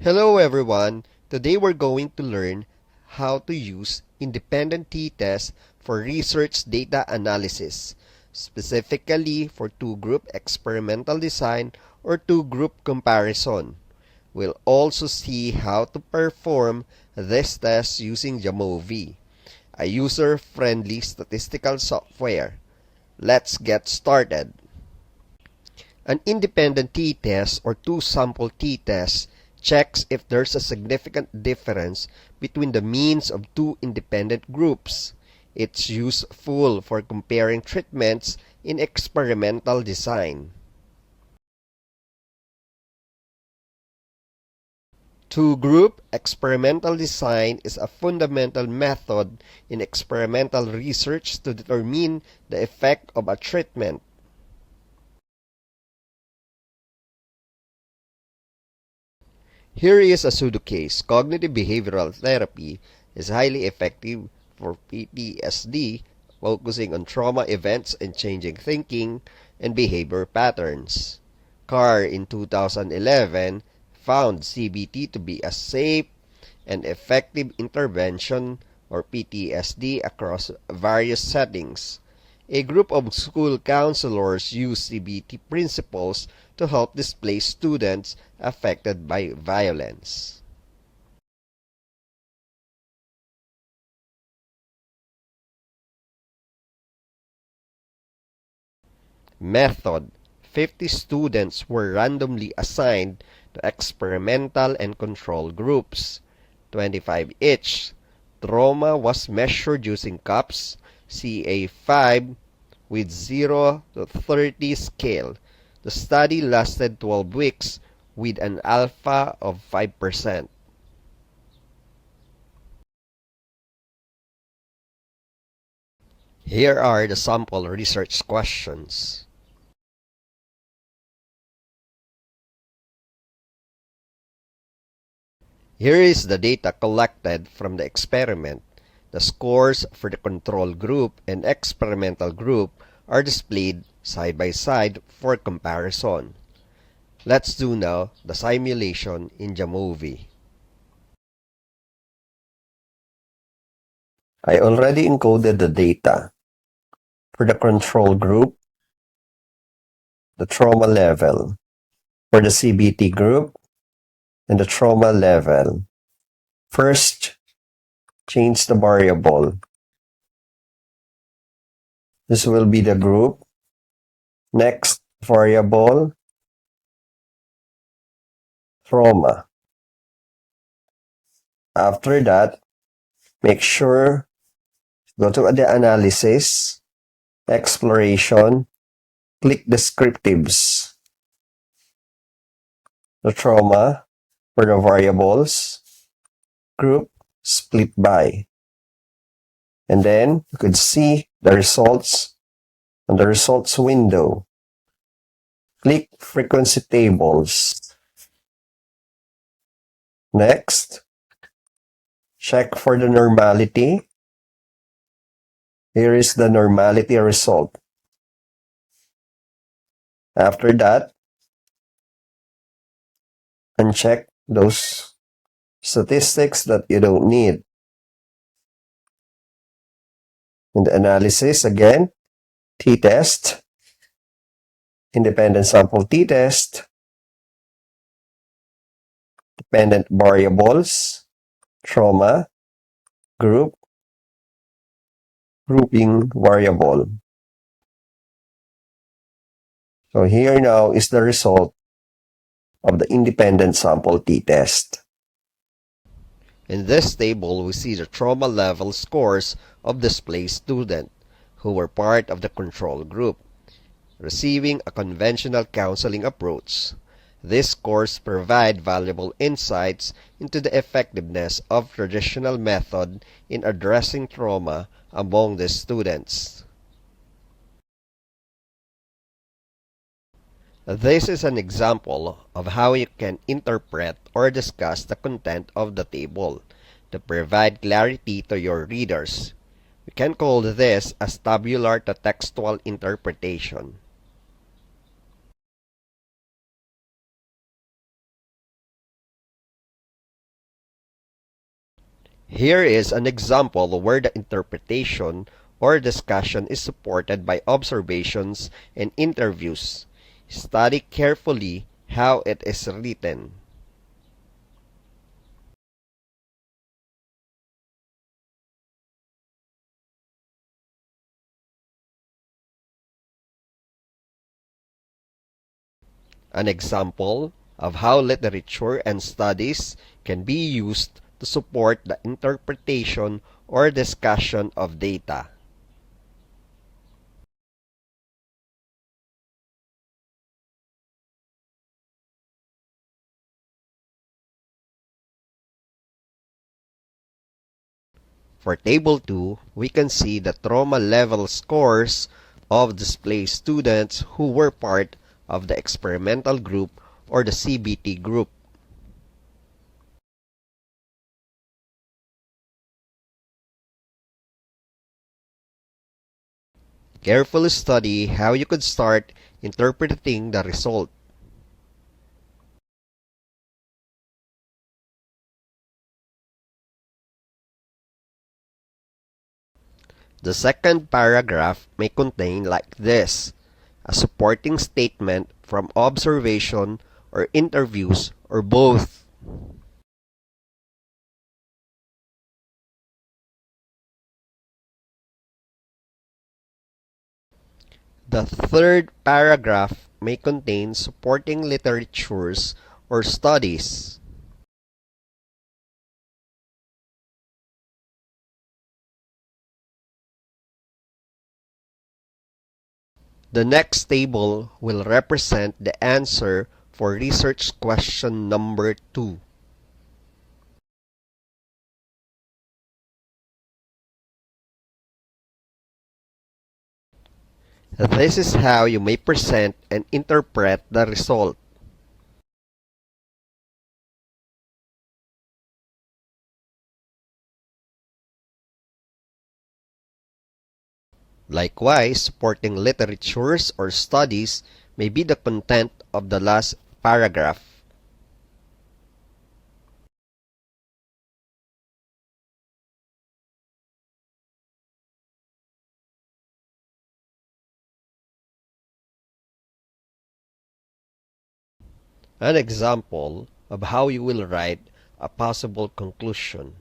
Hello everyone! Today we're going to learn how to use independent t-tests for research data analysis, specifically for two-group experimental design or two-group comparison. We'll also see how to perform this test using Jamovi, a user-friendly statistical software. Let's get started. An independent t-test or two-sample t-test checks if there's a significant difference between the means of two independent groups. It's useful for comparing treatments in experimental design. Two-group experimental design is a fundamental method in experimental research to determine the effect of a treatment. Here is a pseudo case. Cognitive behavioral therapy is highly effective for PTSD, focusing on trauma events and changing thinking and behavior patterns. Carr in 2011 found CBT to be a safe and effective intervention for PTSD across various settings. A group of school counselors used CBT principles to help displaced students affected by violence. Method: 50 students were randomly assigned to experimental and control groups, 25 each. Trauma was measured using CUPS CA5 with 0 to 30 scale. The study lasted 12 weeks with an alpha of 5%. Here are the sample research questions. Here is the data collected from the experiment. The scores for the control group and experimental group are displayed side by side for comparison. Let's do now the simulation in Jamovi. I already encoded the data. For the control group, the trauma level. For the CBT group, and the trauma level. First, change the variable. This will be the group. Next variable, trauma. After that, make sure go to the analysis, exploration, click descriptives. The trauma for the variables, group, split by. And then you could see the results on the results window. Click frequency tables. Next, check for the normality. Here is the normality result. After that, uncheck those statistics that you don't need. In the analysis, again, t-test, independent sample t-test, dependent variables, trauma, group, grouping variable. So here now is the result of the independent sample t-test. In this table, we see the trauma level scores of displaced students who were part of the control group, receiving a conventional counseling approach. These scores provide valuable insights into the effectiveness of traditional method in addressing trauma among the students. This is an example of how you can interpret or discuss the content of the table to provide clarity to your readers. We can call this as tabular to textual interpretation. Here is an example where the interpretation or discussion is supported by observations and interviews. Study carefully how it is written. An example of how literature and studies can be used to support the interpretation or discussion of data. For Table 2, we can see the trauma level scores of displaced students who were part of the experimental group or the CBT group. Carefully study how you could start interpreting the result. The second paragraph may contain like this: a supporting statement from observation or interviews or both. The third paragraph may contain supporting literatures or studies. The next table will represent the answer for research question number 2. This is how you may present and interpret the result. Likewise, supporting literatures or studies may be the content of the last paragraph. An example of how you will write a possible conclusion.